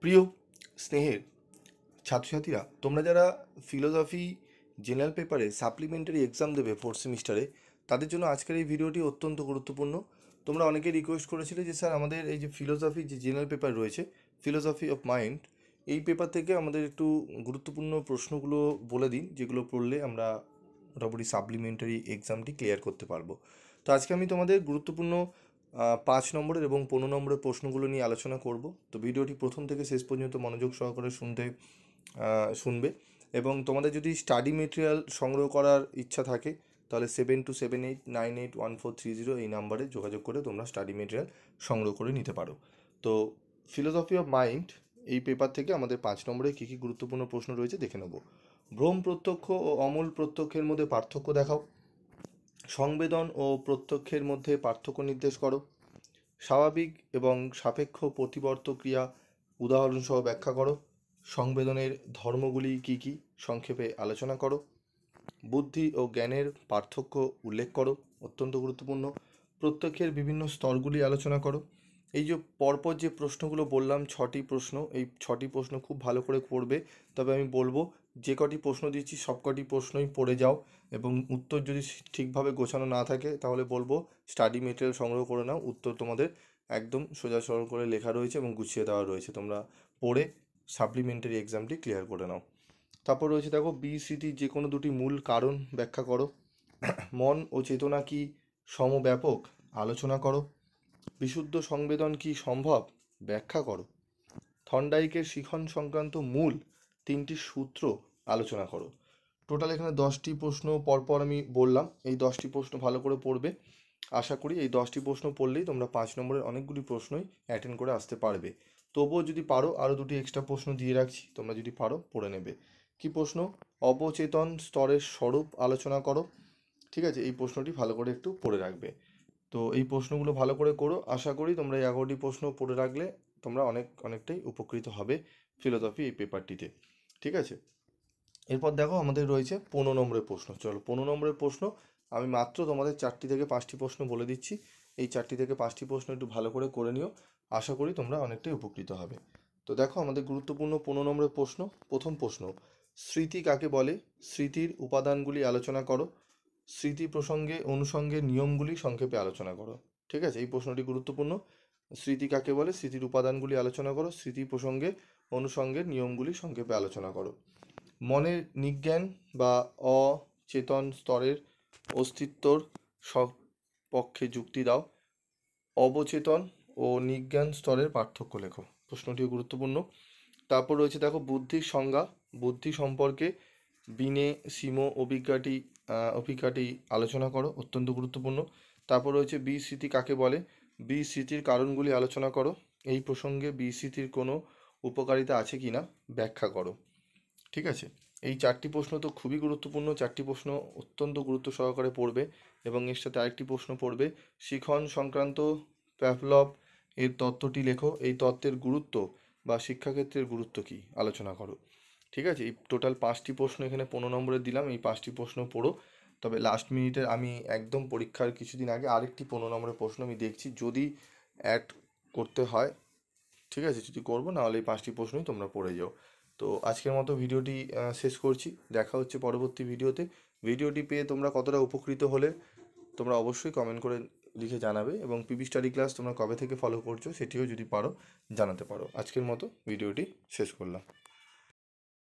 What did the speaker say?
প্রিয় স্নেহের ছাত্রছাত্রীরা, তোমরা যারা ফিলোসফি জেনারেল পেপারে সাপ্লিমেন্টারি এক্সাম দেবে ফোর্থ সেমিস্টারে, তাদের জন্য আজকের এই ভিডিওটি অত্যন্ত গুরুত্বপূর্ণ। তোমরা অনেকে রিকোয়েস্ট করেছিলে যে স্যার আমাদের এই যে ফিলোসফি যে জেনারেল পেপার রয়েছে, ফিলোসফি অফ মাইন্ড, এই পেপার থেকে আমাদের একটু গুরুত্বপূর্ণ প্রশ্নগুলো বলে দিন, যেগুলো পড়লে আমরা মোটামুটি সাপ্লিমেন্টারি এক্সামটি ক্লিয়ার করতে পারবো। তো আজকে আমি তোমাদের গুরুত্বপূর্ণ 5 নম্বরের এবং 15 নম্বরের প্রশ্নগুলো নিয়ে আলোচনা করব। তো ভিডিওটি প্রথম থেকে শেষ পর্যন্ত মনোযোগ সহকারে শুনবে। এবং তোমাদের যদি স্টাডি মেটেরিয়াল সংগ্রহ করার ইচ্ছা থাকে তাহলে 7278981430 এই নাম্বারে যোগাযোগ করে তোমরা স্টাডি মেটেরিয়াল সংগ্রহ করে নিতে পারো। তো ফিলোসফি অফ মাইন্ড এই পেপার থেকে আমাদের 5 নম্বরে কী কী গুরুত্বপূর্ণ প্রশ্ন রয়েছে দেখে নেব। ভ্রম প্রত্যক্ষ ও অমূল প্রত্যক্ষের মধ্যে পার্থক্য দেখাও। সংবেদন ও প্রত্যক্ষের মধ্যে পার্থক্য নির্দেশ করো। স্বাভাবিক এবং সাপেক্ষ প্রতিবর্ত ক্রিয়া উদাহরণসহ ব্যাখ্যা করো। সংবেদনের ধর্মগুলি কী কী সংক্ষেপে আলোচনা করো। বুদ্ধি ও জ্ঞানের পার্থক্য উল্লেখ করো, অত্যন্ত গুরুত্বপূর্ণ। প্রত্যক্ষের বিভিন্ন স্তরগুলি আলোচনা করো। এই যে পরপর যে প্রশ্নগুলো বললাম 6টি প্রশ্ন, এই 6টি প্রশ্ন খুব ভালো করে পড়বে। তবে আমি বলবো যে কটি প্রশ্ন দিচ্ছি সব কটি প্রশ্নই পড়ে যাও, এবং উত্তর যদি ঠিকভাবে গোছানো না থাকে তাহলে বলবো স্টাডি মেটেরিয়াল সংগ্রহ করে নাও। উত্তর তোমাদের একদম সোজা সরল করে লেখা রয়েছে এবং গুছিয়ে দেওয়া রয়েছে, তোমরা পড়ে সাপ্লিমেন্টারি এক্সামটি ক্লিয়ার করে নাও। তারপর রয়েছে দেখো, বিস্মৃতির যে কোনো দুটি মূল কারণ ব্যাখ্যা করো। মন ও চেতনা কি সমব্যাপক, আলোচনা করো। বিশুদ্ধ সংবেদন কি সম্ভব, ব্যাখ্যা করো। থর্নডাইকের শিখন সংক্রান্ত মূল 3টি সূত্র আলোচনা করো। টোটাল এখানে 10টি প্রশ্ন পরপর আমি বললাম, এই 10টি প্রশ্ন ভালো করে পড়বে। আশা করি এই 10টি প্রশ্ন পড়লেই তোমরা 5 নম্বরের অনেকগুলি প্রশ্নই অ্যাটেন্ড করে আসতে পারবে। তবুও যদি পারো আরও 2টি এক্সট্রা প্রশ্ন দিয়ে রাখছি, তোমরা যদি পারো পড়ে নেবে। কি প্রশ্ন? অবচেতন স্তরের স্বরূপ আলোচনা করো। ঠিক আছে, এই প্রশ্নটি ভালো করে একটু পড়ে রাখবে। তো এই প্রশ্নগুলো ভালো করে করো, আশা করি তোমরা এই 11টি প্রশ্ন পড়ে রাখলে তোমরা অনেকটাই উপকৃত হবে ফিলোসফি এই পেপারটিতে। ঠিক আছে, এরপর দেখো আমাদের রয়েছে 15 নম্বরের প্রশ্ন। চলো 15 নম্বরের প্রশ্ন আমি মাত্র তোমাদের 4টি থেকে 5টি প্রশ্ন বলে দিচ্ছি। এই 4টি থেকে 5টি প্রশ্ন একটু ভালো করে নিও, আশা করি তোমরা অনেকটাই উপকৃত হবে। তো দেখো আমাদের গুরুত্বপূর্ণ 15 নম্বরের প্রশ্ন। প্রথম প্রশ্ন, স্মৃতি কাকে বলে? স্মৃতির উপাদানগুলি আলোচনা করো। স্মৃতি প্রসঙ্গে অনুষঙ্গের নিয়মগুলি সংক্ষেপে আলোচনা করো। ঠিক আছে, এই প্রশ্নটি গুরুত্বপূর্ণ। স্মৃতি কাকে বলে, স্মৃতির উপাদানগুলি আলোচনা করো, স্মৃতি প্রসঙ্গে অনুষঙ্গের নিয়মগুলি সংক্ষেপে আলোচনা করো। মনের নিজ্ঞান বা অচেতন স্তরের অস্তিত্বর সপক্ষে যুক্তি দাও। অবচেতন ও নিজ্ঞান স্তরের পার্থক্য লেখো। প্রশ্নটি গুরুত্বপূর্ণ। তারপর রয়েছে দেখো, বুদ্ধির সংজ্ঞা। বুদ্ধি সম্পর্কে বিনে সীমো অভিজ্ঞাটি আলোচনা করো, অত্যন্ত গুরুত্বপূর্ণ। তারপর রয়েছে বিস্মৃতি কাকে বলে? বিস্মৃতির কারণগুলি আলোচনা করো। এই প্রসঙ্গে বিস্মৃতির কোনো উপকারিতা আছে কি না ব্যাখ্যা করো। ঠিক আছে, এই 4টি প্রশ্ন তো খুবই গুরুত্বপূর্ণ, 4টি প্রশ্ন অত্যন্ত গুরুত্ব সহকারে পড়বে। এবং এর সাথে আরেকটি প্রশ্ন পড়বে, শিখন সংক্রান্ত প্যাভলভ এর তত্ত্বটি লেখো। এই তত্ত্বের গুরুত্ব বা শিক্ষাক্ষেত্রের গুরুত্ব কী আলোচনা করো। ঠিক আছে, এই টোটাল 5টি প্রশ্ন এখানে 15 নম্বরে দিলাম, এই 5টি প্রশ্ন পড়ো। তবে লাস্ট মিনিটের আমি একদম পরীক্ষার কিছুদিন আগে আরেকটি 15 নম্বরের প্রশ্ন আমি দেখছি, যদি অ্যাড করতে হয় ঠিক আছে, যদি করবো, নাহলে এই 5টি প্রশ্নই তোমরা পড়ে যাও। তো আজকের মতো ভিডিওটি শেষ করছি, দেখা হচ্ছে পরবর্তী ভিডিওতে। ভিডিওটি পেয়ে তোমরা কতটা উপকৃত হলে তোমরা অবশ্যই কমেন্ট করে লিখে জানাবে, এবং পিবি স্টাডি ক্লাস তোমরা কবে থেকে ফলো করছো সেটিও যদি পারো জানাতে পারো। আজকের মতো ভিডিওটি শেষ করলাম।